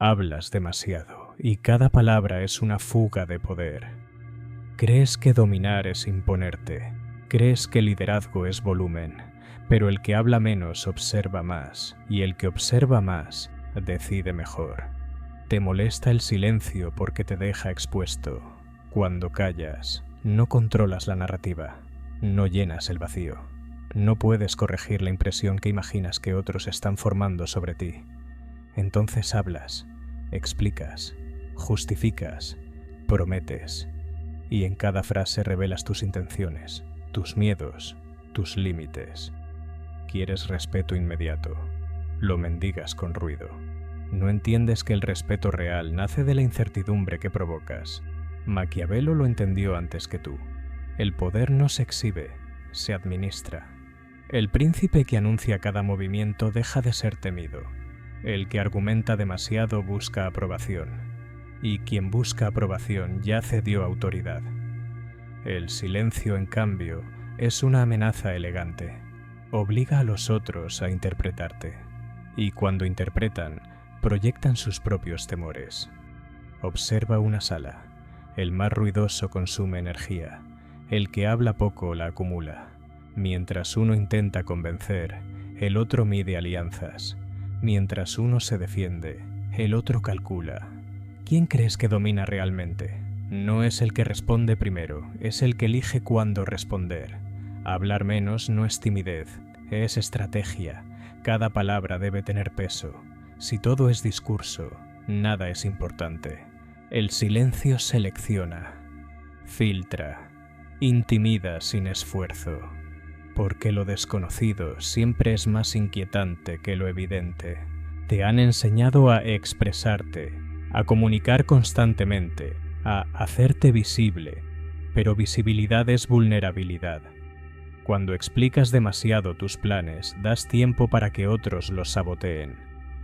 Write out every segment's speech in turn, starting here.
Hablas demasiado y cada palabra es una fuga de poder. Crees que dominar es imponerte, crees que liderazgo es volumen, pero el que habla menos observa más y el que observa más decide mejor. Te molesta el silencio porque te deja expuesto. Cuando callas, no controlas la narrativa, no llenas el vacío. No puedes corregir la impresión que imaginas que otros están formando sobre ti. Entonces hablas, explicas, justificas, prometes, y en cada frase revelas tus intenciones, tus miedos, tus límites. Quieres respeto inmediato, lo mendigas con ruido. No entiendes que el respeto real nace de la incertidumbre que provocas. Maquiavelo lo entendió antes que tú. El poder no se exhibe, se administra. El príncipe que anuncia cada movimiento deja de ser temido. El que argumenta demasiado busca aprobación, y quien busca aprobación ya cedió autoridad. El silencio, en cambio, es una amenaza elegante. Obliga a los otros a interpretarte, y cuando interpretan, proyectan sus propios temores. Observa una sala. El más ruidoso consume energía. El que habla poco la acumula. Mientras uno intenta convencer, el otro mide alianzas. Mientras uno se defiende, el otro calcula. ¿Quién crees que domina realmente? No es el que responde primero, es el que elige cuándo responder. Hablar menos no es timidez, es estrategia. Cada palabra debe tener peso. Si todo es discurso, nada es importante. El silencio selecciona, filtra, intimida sin esfuerzo. Porque lo desconocido siempre es más inquietante que lo evidente. Te han enseñado a expresarte, a comunicar constantemente, a hacerte visible, pero visibilidad es vulnerabilidad. Cuando explicas demasiado tus planes, das tiempo para que otros los saboteen.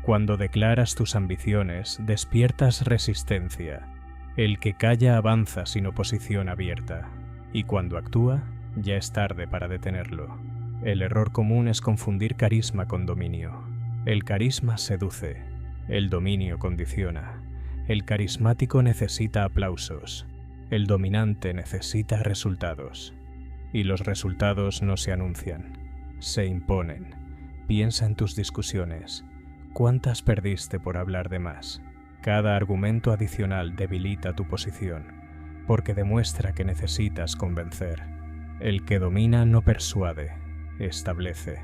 Cuando declaras tus ambiciones, despiertas resistencia. El que calla avanza sin oposición abierta, y cuando actúa, ya es tarde para detenerlo. El error común es confundir carisma con dominio. El carisma seduce, el dominio condiciona. El carismático necesita aplausos, el dominante necesita resultados. Y los resultados no se anuncian, se imponen. Piensa en tus discusiones. ¿Cuántas perdiste por hablar de más? Cada argumento adicional debilita tu posición, porque demuestra que necesitas convencer. El que domina no persuade, establece.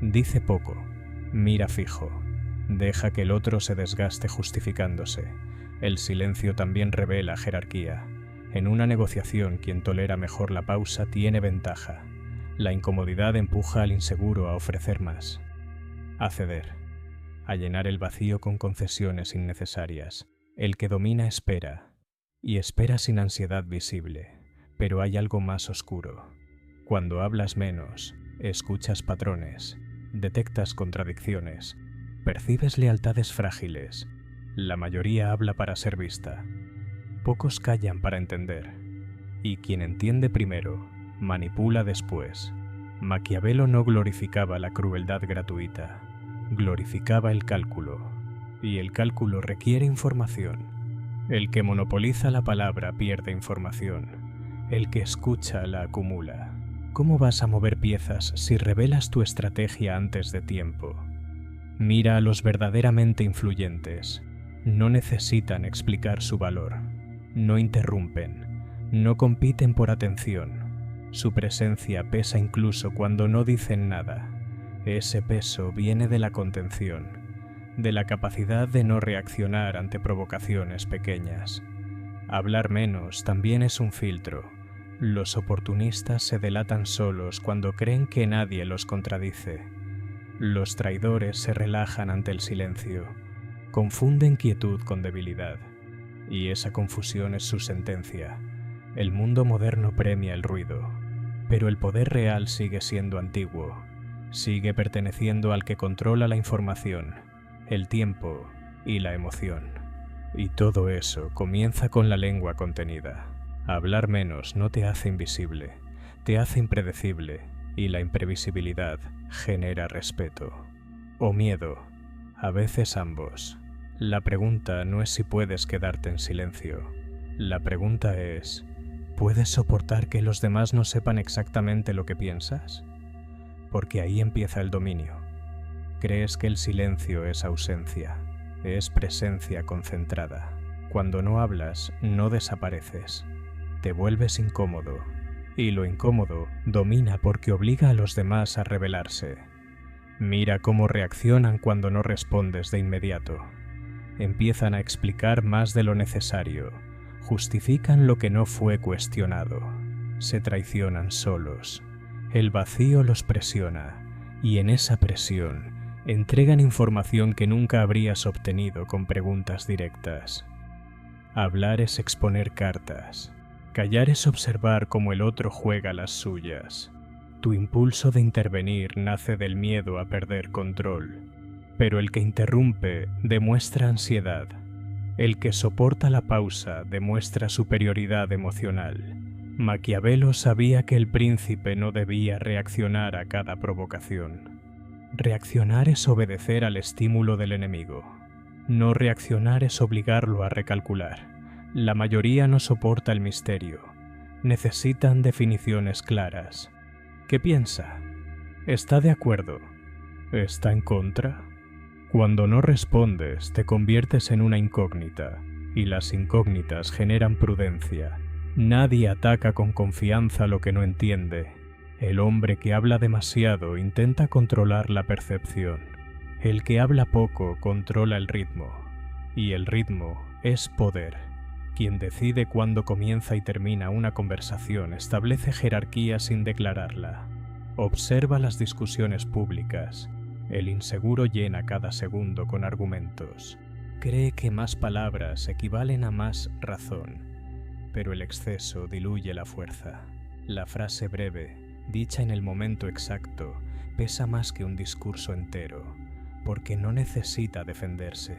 Dice poco, mira fijo, deja que el otro se desgaste justificándose. El silencio también revela jerarquía. En una negociación, quien tolera mejor la pausa tiene ventaja. La incomodidad empuja al inseguro a ofrecer más, a ceder, a llenar el vacío con concesiones innecesarias. El que domina espera, y espera sin ansiedad visible, pero hay algo más oscuro. Cuando hablas menos, escuchas patrones, detectas contradicciones, percibes lealtades frágiles. La mayoría habla para ser vista. Pocos callan para entender. Y quien entiende primero, manipula después. Maquiavelo no glorificaba la crueldad gratuita, glorificaba el cálculo. Y el cálculo requiere información. El que monopoliza la palabra pierde información. El que escucha la acumula. ¿Cómo vas a mover piezas si revelas tu estrategia antes de tiempo? Mira a los verdaderamente influyentes. No necesitan explicar su valor. No interrumpen. No compiten por atención. Su presencia pesa incluso cuando no dicen nada. Ese peso viene de la contención, de la capacidad de no reaccionar ante provocaciones pequeñas. Hablar menos también es un filtro. Los oportunistas se delatan solos cuando creen que nadie los contradice. Los traidores se relajan ante el silencio, confunden quietud con debilidad, y esa confusión es su sentencia. El mundo moderno premia el ruido, pero el poder real sigue siendo antiguo, sigue perteneciendo al que controla la información, el tiempo y la emoción. Y todo eso comienza con la lengua contenida. Hablar menos no te hace invisible, te hace impredecible, y la imprevisibilidad genera respeto. O miedo, a veces ambos. La pregunta no es si puedes quedarte en silencio. La pregunta es, ¿puedes soportar que los demás no sepan exactamente lo que piensas? Porque ahí empieza el dominio. Crees que el silencio es ausencia, es presencia concentrada. Cuando no hablas, no desapareces. Te vuelves incómodo. Y lo incómodo domina porque obliga a los demás a rebelarse. Mira cómo reaccionan cuando no respondes de inmediato. Empiezan a explicar más de lo necesario. Justifican lo que no fue cuestionado. Se traicionan solos. El vacío los presiona. Y en esa presión entregan información que nunca habrías obtenido con preguntas directas. Hablar es exponer cartas. Callar es observar cómo el otro juega las suyas. Tu impulso de intervenir nace del miedo a perder control. Pero el que interrumpe demuestra ansiedad. El que soporta la pausa demuestra superioridad emocional. Maquiavelo sabía que el príncipe no debía reaccionar a cada provocación. Reaccionar es obedecer al estímulo del enemigo. No reaccionar es obligarlo a recalcular. La mayoría no soporta el misterio. Necesitan definiciones claras. ¿Qué piensa? ¿Está de acuerdo? ¿Está en contra? Cuando no respondes, te conviertes en una incógnita, y las incógnitas generan prudencia. Nadie ataca con confianza lo que no entiende. El hombre que habla demasiado intenta controlar la percepción. El que habla poco controla el ritmo, y el ritmo es poder. Quien decide cuándo comienza y termina una conversación establece jerarquía sin declararla. Observa las discusiones públicas. El inseguro llena cada segundo con argumentos. Cree que más palabras equivalen a más razón, pero el exceso diluye la fuerza. La frase breve, dicha en el momento exacto, pesa más que un discurso entero, porque no necesita defenderse.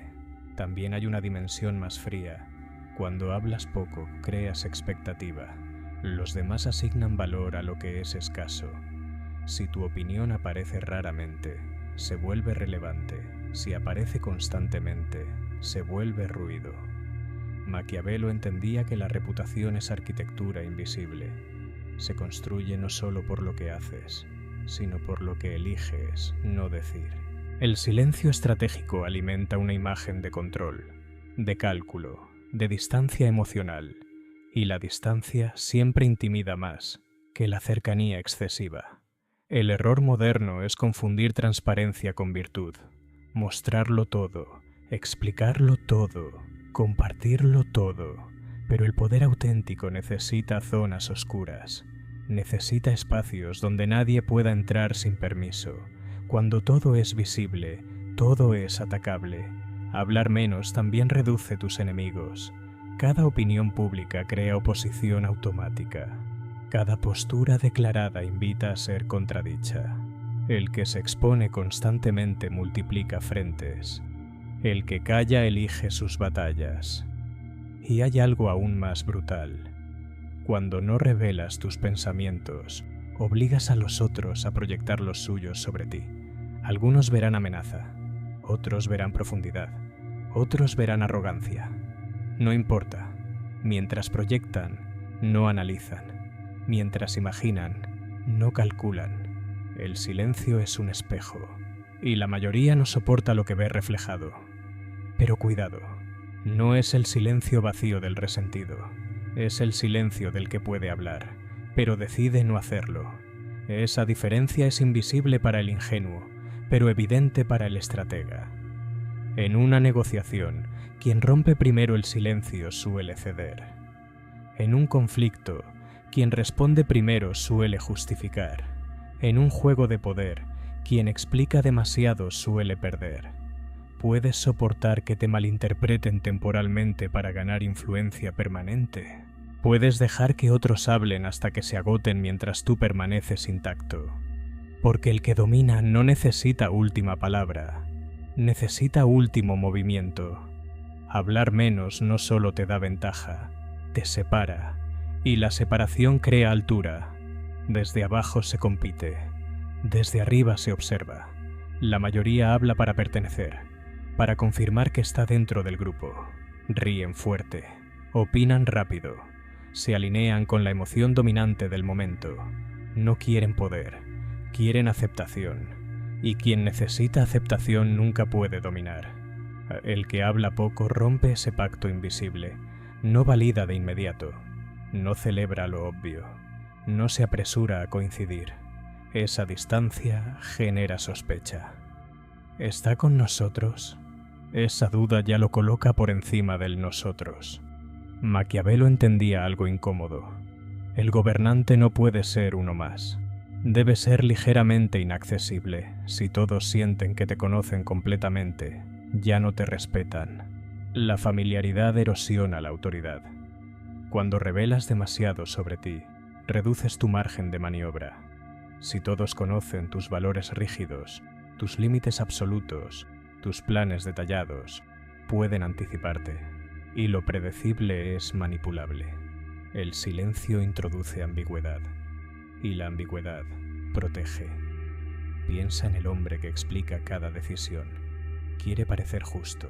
También hay una dimensión más fría. Cuando hablas poco, creas expectativa. Los demás asignan valor a lo que es escaso. Si tu opinión aparece raramente, se vuelve relevante. Si aparece constantemente, se vuelve ruido. Maquiavelo entendía que la reputación es arquitectura invisible. Se construye no solo por lo que haces, sino por lo que eliges no decir. El silencio estratégico alimenta una imagen de control, de cálculo, de distancia emocional, y la distancia siempre intimida más que la cercanía excesiva. El error moderno es confundir transparencia con virtud, mostrarlo todo, explicarlo todo, compartirlo todo, pero el poder auténtico necesita zonas oscuras, necesita espacios donde nadie pueda entrar sin permiso. Cuando todo es visible, todo es atacable. Hablar menos también reduce tus enemigos. Cada opinión pública crea oposición automática. Cada postura declarada invita a ser contradicha. El que se expone constantemente multiplica frentes. El que calla elige sus batallas. Y hay algo aún más brutal. Cuando no revelas tus pensamientos, obligas a los otros a proyectar los suyos sobre ti. Algunos verán amenaza, otros verán profundidad, otros verán arrogancia. No importa. Mientras proyectan, no analizan. Mientras imaginan, no calculan. El silencio es un espejo, y la mayoría no soporta lo que ve reflejado. Pero cuidado, no es el silencio vacío del resentido, es el silencio del que puede hablar, pero decide no hacerlo. Esa diferencia es invisible para el ingenuo, pero evidente para el estratega. En una negociación, quien rompe primero el silencio suele ceder. En un conflicto, quien responde primero suele justificar. En un juego de poder, quien explica demasiado suele perder. ¿Puedes soportar que te malinterpreten temporalmente para ganar influencia permanente? ¿Puedes dejar que otros hablen hasta que se agoten mientras tú permaneces intacto? Porque el que domina no necesita última palabra, necesita último movimiento. Hablar menos no solo te da ventaja, te separa, y la separación crea altura. Desde abajo se compite, desde arriba se observa. La mayoría habla para pertenecer, para confirmar que está dentro del grupo. Ríen fuerte, opinan rápido, se alinean con la emoción dominante del momento. No quieren poder, quieren aceptación. Y quien necesita aceptación nunca puede dominar. El que habla poco rompe ese pacto invisible, no valida de inmediato, no celebra lo obvio, no se apresura a coincidir. Esa distancia genera sospecha. ¿Está con nosotros? Esa duda ya lo coloca por encima del nosotros. Maquiavelo entendía algo incómodo. El gobernante no puede ser uno más. Debe ser ligeramente inaccesible. Si todos sienten que te conocen completamente, ya no te respetan. La familiaridad erosiona la autoridad. Cuando revelas demasiado sobre ti, reduces tu margen de maniobra. Si todos conocen tus valores rígidos, tus límites absolutos, tus planes detallados, pueden anticiparte. Y lo predecible es manipulable. El silencio introduce ambigüedad. Y la ambigüedad protege. Piensa en el hombre que explica cada decisión. Quiere parecer justo,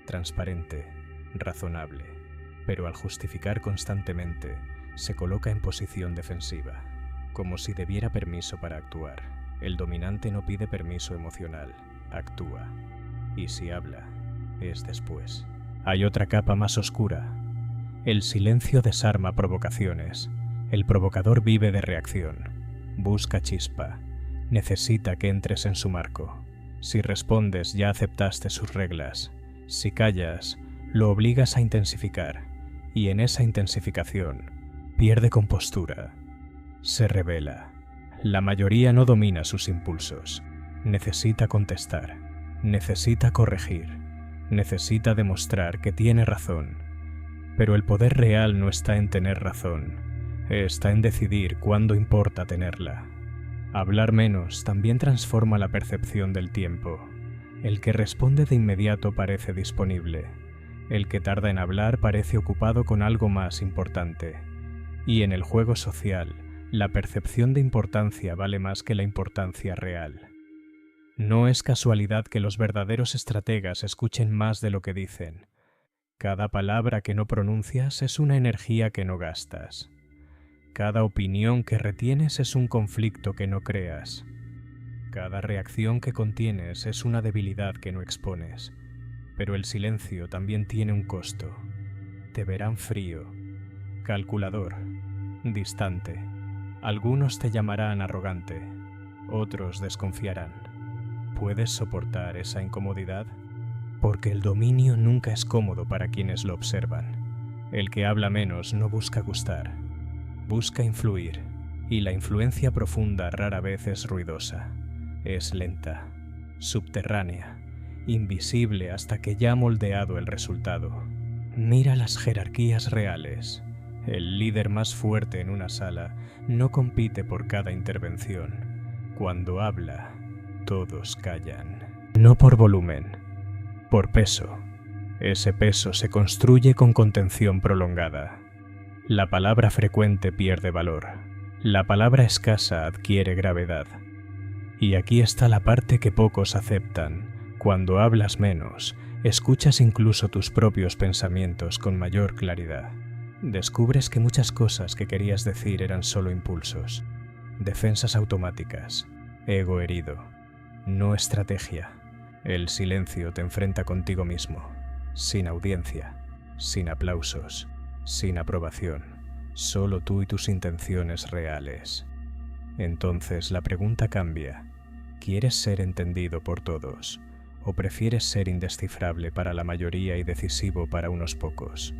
transparente, razonable, pero al justificar constantemente, se coloca en posición defensiva, como si debiera permiso para actuar. El dominante no pide permiso emocional, actúa. Y si habla, es después. Hay otra capa más oscura. El silencio desarma provocaciones. El provocador vive de reacción. Busca chispa. Necesita que entres en su marco. Si respondes, ya aceptaste sus reglas. Si callas, lo obligas a intensificar. Y en esa intensificación, pierde compostura. Se revela. La mayoría no domina sus impulsos. Necesita contestar. Necesita corregir. Necesita demostrar que tiene razón. Pero el poder real no está en tener razón. Está en decidir cuándo importa tenerla. Hablar menos también transforma la percepción del tiempo. El que responde de inmediato parece disponible. El que tarda en hablar parece ocupado con algo más importante. Y en el juego social, la percepción de importancia vale más que la importancia real. No es casualidad que los verdaderos estrategas escuchen más de lo que dicen. Cada palabra que no pronuncias es una energía que no gastas. Cada opinión que retienes es un conflicto que no creas. Cada reacción que contienes es una debilidad que no expones. Pero el silencio también tiene un costo. Te verán frío, calculador, distante. Algunos te llamarán arrogante, otros desconfiarán. ¿Puedes soportar esa incomodidad? Porque el dominio nunca es cómodo para quienes lo observan. El que habla menos no busca gustar, busca influir, y la influencia profunda rara vez es ruidosa. Es lenta, subterránea, invisible hasta que ya ha moldeado el resultado. Mira las jerarquías reales. El líder más fuerte en una sala no compite por cada intervención. Cuando habla, todos callan. No por volumen, por peso. Ese peso se construye con contención prolongada. La palabra frecuente pierde valor. La palabra escasa adquiere gravedad. Y aquí está la parte que pocos aceptan. Cuando hablas menos, escuchas incluso tus propios pensamientos con mayor claridad. Descubres que muchas cosas que querías decir eran solo impulsos, defensas automáticas, ego herido, no estrategia. El silencio te enfrenta contigo mismo, sin audiencia, sin aplausos, sin aprobación, solo tú y tus intenciones reales. Entonces la pregunta cambia. ¿Quieres ser entendido por todos o prefieres ser indescifrable para la mayoría y decisivo para unos pocos?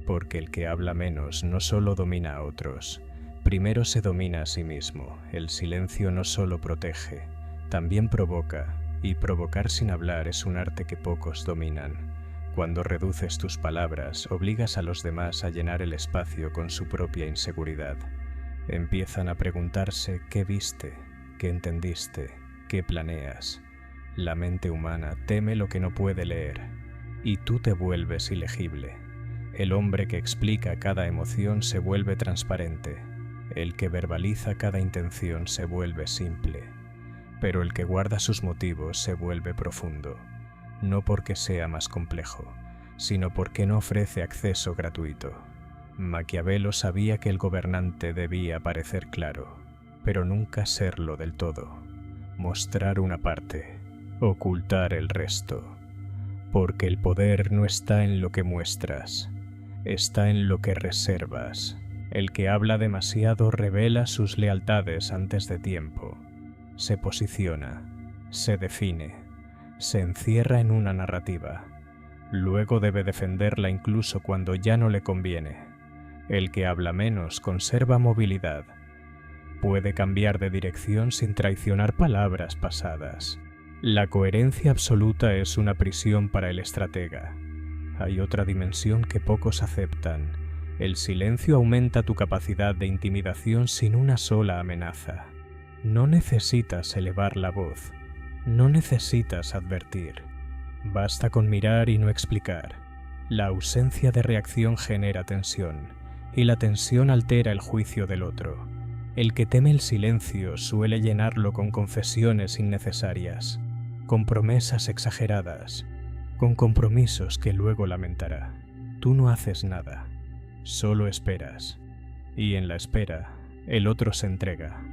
Porque el que habla menos no solo domina a otros, primero se domina a sí mismo. El silencio no solo protege, también provoca, y provocar sin hablar es un arte que pocos dominan. Cuando reduces tus palabras, obligas a los demás a llenar el espacio con su propia inseguridad. Empiezan a preguntarse qué viste, qué entendiste, qué planeas. La mente humana teme lo que no puede leer, y tú te vuelves ilegible. El hombre que explica cada emoción se vuelve transparente. El que verbaliza cada intención se vuelve simple. Pero el que guarda sus motivos se vuelve profundo. no porque sea más complejo, sino porque no ofrece acceso gratuito. Maquiavelo sabía que el gobernante debía parecer claro, pero nunca serlo del todo, mostrar una parte, ocultar el resto, porque el poder no está en lo que muestras, está en lo que reservas. El que habla demasiado revela sus lealtades antes de tiempo, se posiciona, se define, se encierra en una narrativa, luego debe defenderla incluso cuando ya no le conviene. El que habla menos conserva movilidad, puede cambiar de dirección sin traicionar palabras pasadas. La coherencia absoluta es una prisión para el estratega. Hay otra dimensión que pocos aceptan. El silencio aumenta tu capacidad de intimidación sin una sola amenaza. No necesitas elevar la voz, no necesitas advertir. Basta con mirar y no explicar. La ausencia de reacción genera tensión, y la tensión altera el juicio del otro. El que teme el silencio suele llenarlo con confesiones innecesarias, con promesas exageradas, con compromisos que luego lamentará. Tú no haces nada, solo esperas. Y en la espera, el otro se entrega.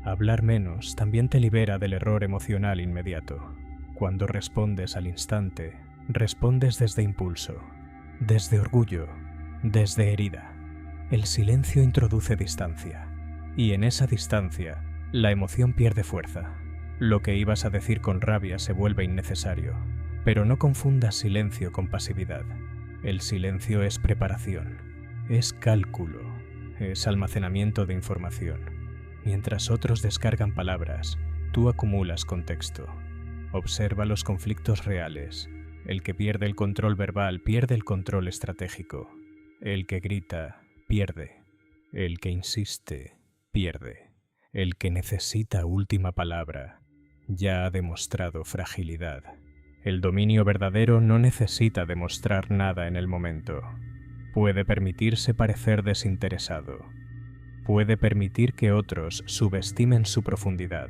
Hablar menos también te libera del error emocional inmediato. Cuando respondes al instante, respondes desde impulso, desde orgullo, desde herida. El silencio introduce distancia, y en esa distancia, la emoción pierde fuerza. Lo que ibas a decir con rabia se vuelve innecesario, pero no confundas silencio con pasividad. El silencio es preparación, es cálculo, es almacenamiento de información. Mientras otros descargan palabras, tú acumulas contexto. Observa los conflictos reales. El que pierde el control verbal pierde el control estratégico. El que grita, pierde. El que insiste, pierde. El que necesita última palabra ya ha demostrado fragilidad. El dominio verdadero no necesita demostrar nada en el momento. Puede permitirse parecer desinteresado. Puede permitir que otros subestimen su profundidad,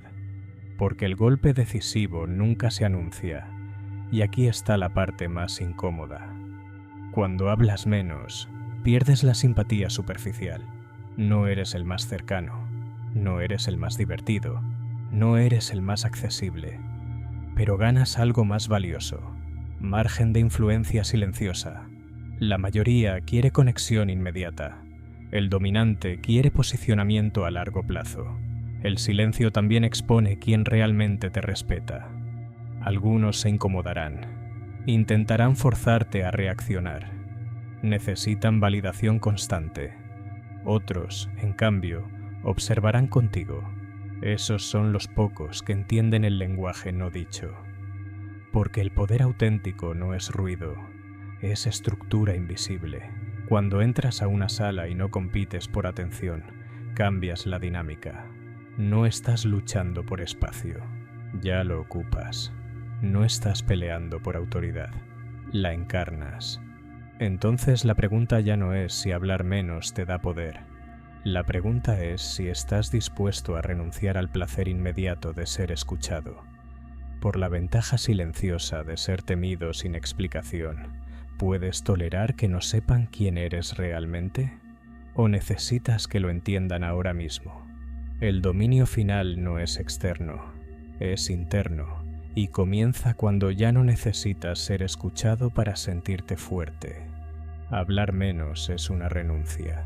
porque el golpe decisivo nunca se anuncia, y aquí está la parte más incómoda. Cuando hablas menos, pierdes la simpatía superficial. No eres el más cercano, no eres el más divertido, no eres el más accesible, pero ganas algo más valioso: margen de influencia silenciosa. La mayoría quiere conexión inmediata. El dominante quiere posicionamiento a largo plazo. El silencio también expone quién realmente te respeta. Algunos se incomodarán. Intentarán forzarte a reaccionar. Necesitan validación constante. Otros, en cambio, observarán contigo. Esos son los pocos que entienden el lenguaje no dicho. Porque el poder auténtico no es ruido, es estructura invisible. Cuando entras a una sala y no compites por atención, cambias la dinámica. No estás luchando por espacio, ya lo ocupas. No estás peleando por autoridad, la encarnas. Entonces la pregunta ya no es si hablar menos te da poder. La pregunta es si estás dispuesto a renunciar al placer inmediato de ser escuchado, por la ventaja silenciosa de ser temido sin explicación. ¿Puedes tolerar que no sepan quién eres realmente? ¿O necesitas que lo entiendan ahora mismo? El dominio final no es externo, es interno, y comienza cuando ya no necesitas ser escuchado para sentirte fuerte. Hablar menos es una renuncia.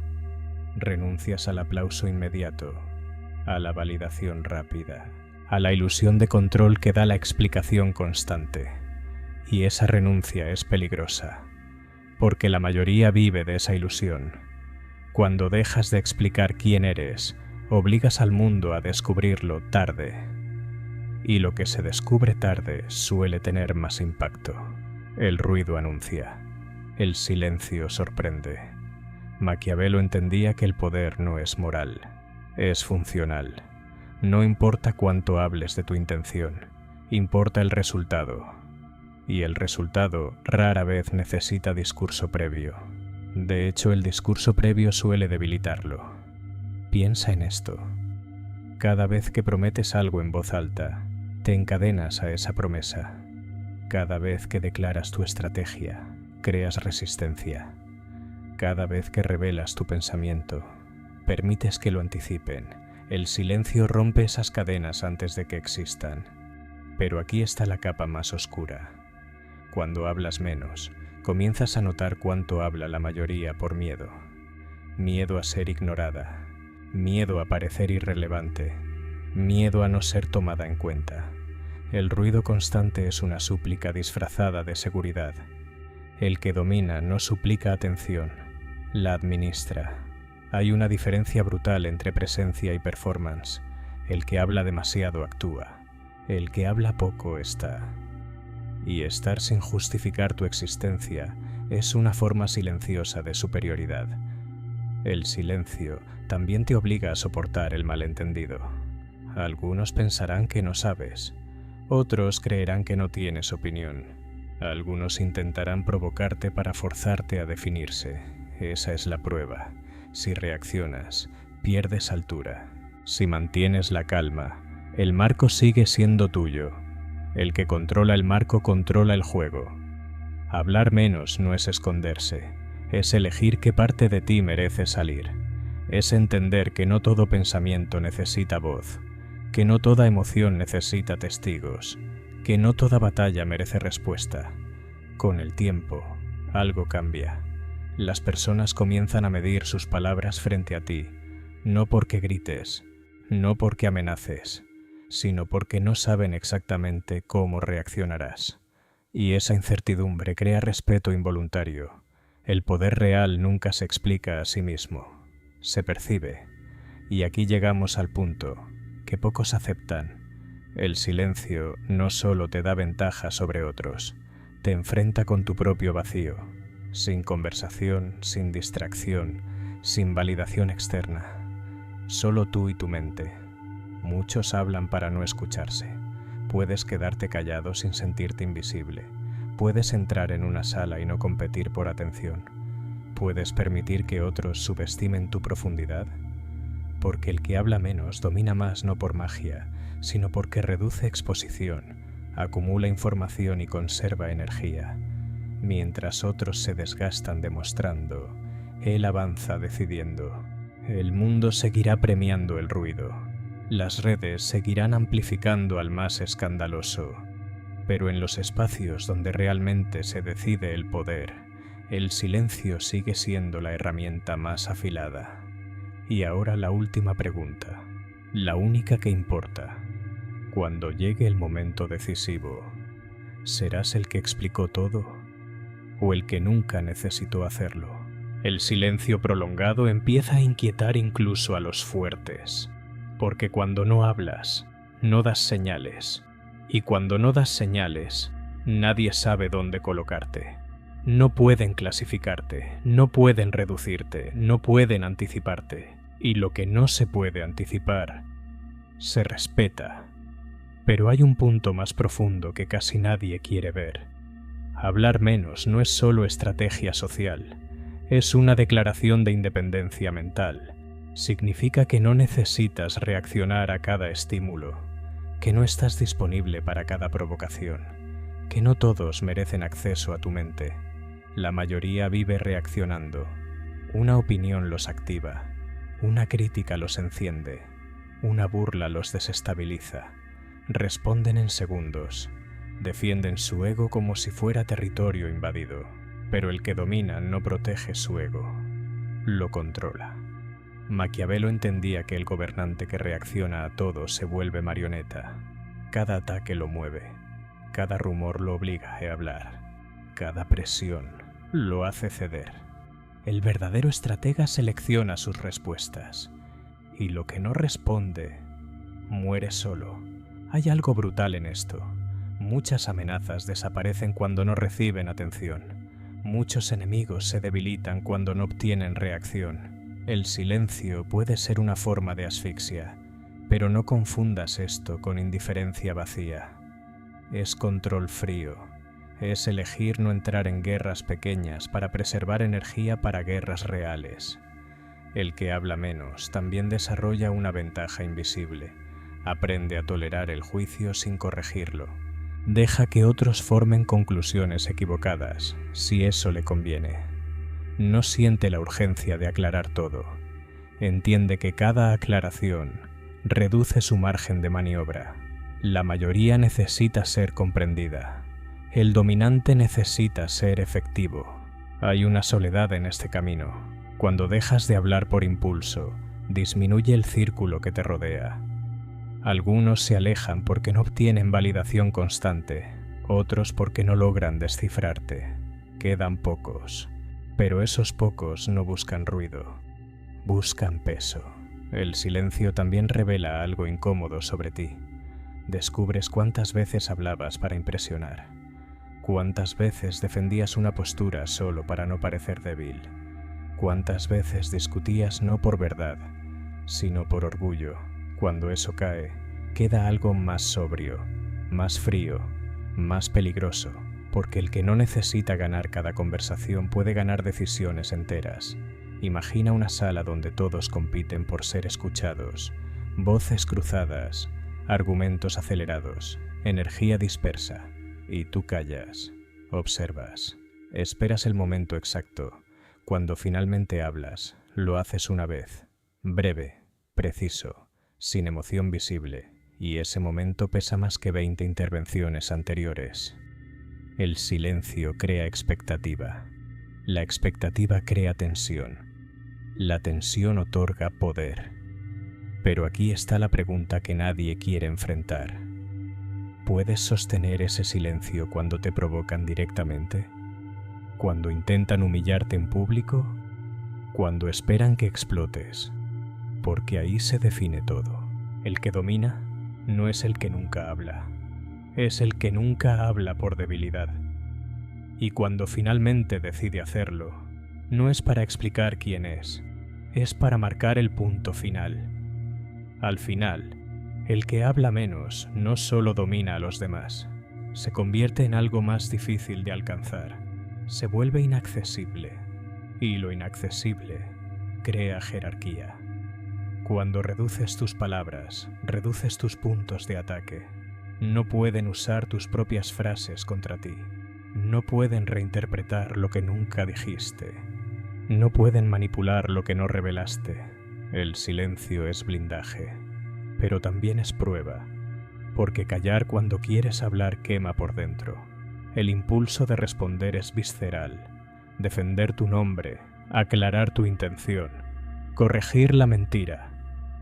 Renuncias al aplauso inmediato, a la validación rápida, a la ilusión de control que da la explicación constante. Y esa renuncia es peligrosa, porque la mayoría vive de esa ilusión. Cuando dejas de explicar quién eres, obligas al mundo a descubrirlo tarde. Y lo que se descubre tarde suele tener más impacto. El ruido anuncia, el silencio sorprende. Maquiavelo entendía que el poder no es moral, es funcional. No importa cuánto hables de tu intención, importa el resultado. Y el resultado rara vez necesita discurso previo. De hecho, el discurso previo suele debilitarlo. Piensa en esto. Cada vez que prometes algo en voz alta, te encadenas a esa promesa. Cada vez que declaras tu estrategia, creas resistencia. Cada vez que revelas tu pensamiento, permites que lo anticipen. El silencio rompe esas cadenas antes de que existan. Pero aquí está la capa más oscura. Cuando hablas menos, comienzas a notar cuánto habla la mayoría por miedo. Miedo a ser ignorada, miedo a parecer irrelevante, miedo a no ser tomada en cuenta. El ruido constante es una súplica disfrazada de seguridad. El que domina no suplica atención, la administra. Hay una diferencia brutal entre presencia y performance. El que habla demasiado actúa. El que habla poco está. Y estar sin justificar tu existencia es una forma silenciosa de superioridad. El silencio también te obliga a soportar el malentendido. Algunos pensarán que no sabes. Otros creerán que no tienes opinión. Algunos intentarán provocarte para forzarte a definirse. Esa es la prueba. Si reaccionas, pierdes altura. Si mantienes la calma, el marco sigue siendo tuyo. El que controla el marco controla el juego. Hablar menos no es esconderse. Es elegir qué parte de ti merece salir. Es entender que no todo pensamiento necesita voz. Que no toda emoción necesita testigos, que no toda batalla merece respuesta. Con el tiempo, algo cambia. Las personas comienzan a medir sus palabras frente a ti, no porque grites, no porque amenaces, sino porque no saben exactamente cómo reaccionarás. Y esa incertidumbre crea respeto involuntario. El poder real nunca se explica a sí mismo, se percibe. Y aquí llegamos al punto que pocos aceptan. El silencio no solo te da ventaja sobre otros, te enfrenta con tu propio vacío, sin conversación, sin distracción, sin validación externa. Solo tú y tu mente. Muchos hablan para no escucharse. Puedes quedarte callado sin sentirte invisible. Puedes entrar en una sala y no competir por atención. Puedes permitir que otros subestimen tu profundidad. Porque el que habla menos domina más no por magia, sino porque reduce exposición, acumula información y conserva energía. Mientras otros se desgastan demostrando, él avanza decidiendo. El mundo seguirá premiando el ruido. Las redes seguirán amplificando al más escandaloso. Pero en los espacios donde realmente se decide el poder, el silencio sigue siendo la herramienta más afilada. Y ahora la última pregunta, la única que importa. Cuando llegue el momento decisivo, ¿serás el que explicó todo o el que nunca necesitó hacerlo? El silencio prolongado empieza a inquietar incluso a los fuertes, porque cuando no hablas, no das señales, y cuando no das señales, nadie sabe dónde colocarte. No pueden clasificarte, no pueden reducirte, no pueden anticiparte. Y lo que no se puede anticipar, se respeta. Pero hay un punto más profundo que casi nadie quiere ver. Hablar menos no es solo estrategia social, es una declaración de independencia mental. Significa que no necesitas reaccionar a cada estímulo, que no estás disponible para cada provocación, que no todos merecen acceso a tu mente. La mayoría vive reaccionando. Una opinión los activa. Una crítica los enciende, una burla los desestabiliza. Responden en segundos, defienden su ego como si fuera territorio invadido, pero el que domina no protege su ego, lo controla. Maquiavelo entendía que el gobernante que reacciona a todo se vuelve marioneta. Cada ataque lo mueve, cada rumor lo obliga a hablar, cada presión lo hace ceder. El verdadero estratega selecciona sus respuestas, y lo que no responde, muere solo. Hay algo brutal en esto. Muchas amenazas desaparecen cuando no reciben atención. Muchos enemigos se debilitan cuando no obtienen reacción. El silencio puede ser una forma de asfixia, pero no confundas esto con indiferencia vacía. Es control frío. Es elegir no entrar en guerras pequeñas para preservar energía para guerras reales. El que habla menos también desarrolla una ventaja invisible. Aprende a tolerar el juicio sin corregirlo. Deja que otros formen conclusiones equivocadas, si eso le conviene. No siente la urgencia de aclarar todo. Entiende que cada aclaración reduce su margen de maniobra. La mayoría necesita ser comprendida. El dominante necesita ser efectivo. Hay una soledad en este camino. Cuando dejas de hablar por impulso, disminuye el círculo que te rodea. Algunos se alejan porque no obtienen validación constante, otros porque no logran descifrarte. Quedan pocos, pero esos pocos no buscan ruido, buscan peso. El silencio también revela algo incómodo sobre ti. Descubres cuántas veces hablabas para impresionar, cuántas veces defendías una postura solo para no parecer débil, cuántas veces discutías no por verdad, sino por orgullo. Cuando eso cae, queda algo más sobrio, más frío, más peligroso, porque el que no necesita ganar cada conversación puede ganar decisiones enteras. Imagina una sala donde todos compiten por ser escuchados, voces cruzadas, argumentos acelerados, energía dispersa, y tú callas, observas, esperas el momento exacto. Cuando finalmente hablas, lo haces una vez, breve, preciso, sin emoción visible, y ese momento pesa más que 20 intervenciones anteriores. El silencio crea expectativa. La expectativa crea tensión. La tensión otorga poder. Pero aquí está la pregunta que nadie quiere enfrentar. ¿Puedes sostener ese silencio cuando te provocan directamente? ¿Cuando intentan humillarte en público? ¿Cuando esperan que explotes? Porque ahí se define todo. El que domina no es el que nunca habla, es el que nunca habla por debilidad. Y cuando finalmente decide hacerlo, no es para explicar quién es para marcar el punto final. Al final, el que habla menos no solo domina a los demás, se convierte en algo más difícil de alcanzar, se vuelve inaccesible, y lo inaccesible crea jerarquía. Cuando reduces tus palabras, reduces tus puntos de ataque. No pueden usar tus propias frases contra ti. No pueden reinterpretar lo que nunca dijiste. No pueden manipular lo que no revelaste. El silencio es blindaje, pero también es prueba, porque callar cuando quieres hablar quema por dentro. El impulso de responder es visceral. Defender tu nombre, aclarar tu intención, corregir la mentira.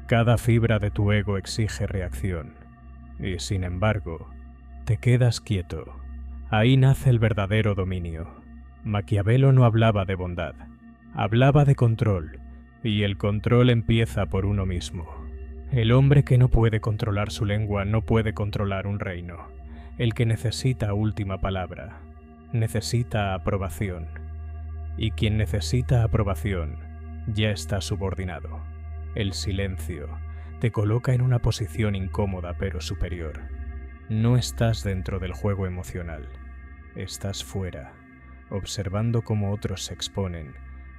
Cada fibra de tu ego exige reacción, y sin embargo, te quedas quieto. Ahí nace el verdadero dominio. Maquiavelo no hablaba de bondad, hablaba de control, y el control empieza por uno mismo. El hombre que no puede controlar su lengua no puede controlar un reino. El que necesita última palabra, necesita aprobación, y quien necesita aprobación ya está subordinado. El silencio te coloca en una posición incómoda pero superior. No estás dentro del juego emocional, estás fuera, observando cómo otros se exponen,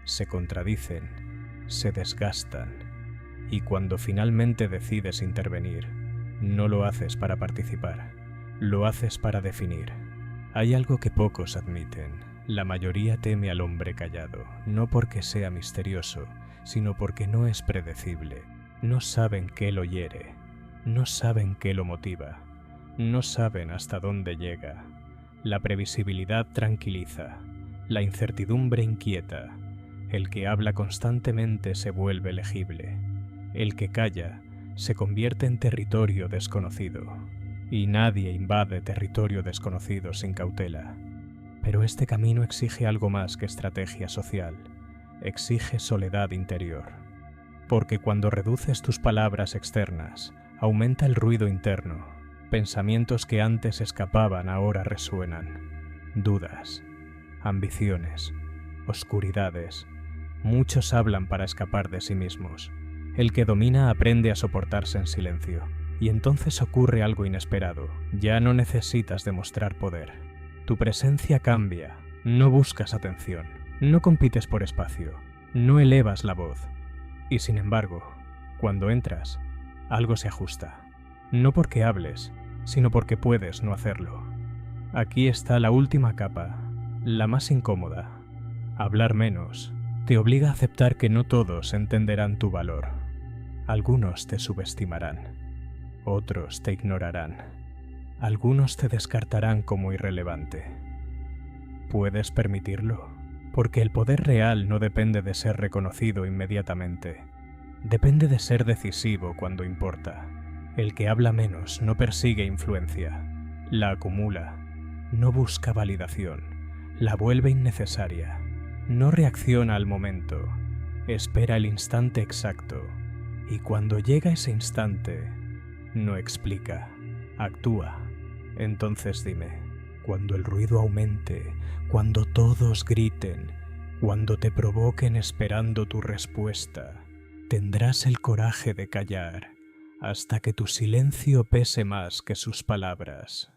se contradicen, se desgastan, y cuando finalmente decides intervenir, no lo haces para participar, lo haces para definir. Hay algo que pocos admiten. La mayoría teme al hombre callado, no porque sea misterioso, sino porque no es predecible. No saben qué lo hiere, no saben qué lo motiva, no saben hasta dónde llega. La previsibilidad tranquiliza, la incertidumbre inquieta. El que habla constantemente se vuelve legible. El que calla se convierte en territorio desconocido. Y nadie invade territorio desconocido sin cautela. Pero este camino exige algo más que estrategia social. Exige soledad interior. Porque cuando reduces tus palabras externas, aumenta el ruido interno. Pensamientos que antes escapaban ahora resuenan. Dudas, ambiciones, oscuridades. Muchos hablan para escapar de sí mismos. El que domina aprende a soportarse en silencio. Y entonces ocurre algo inesperado. Ya no necesitas demostrar poder. Tu presencia cambia. No buscas atención. No compites por espacio. No elevas la voz. Y sin embargo, cuando entras, algo se ajusta. No porque hables, sino porque puedes no hacerlo. Aquí está la última capa, la más incómoda. Hablar menos te obliga a aceptar que no todos entenderán tu valor. Algunos te subestimarán, otros te ignorarán, algunos te descartarán como irrelevante. ¿Puedes permitirlo? Porque el poder real no depende de ser reconocido inmediatamente. Depende de ser decisivo cuando importa. El que habla menos no persigue influencia, la acumula, no busca validación, la vuelve innecesaria, no reacciona al momento, espera el instante exacto, y cuando llega ese instante, no explica, actúa. Entonces dime, cuando el ruido aumente, cuando todos griten, cuando te provoquen esperando tu respuesta, tendrás el coraje de callar hasta que tu silencio pese más que sus palabras.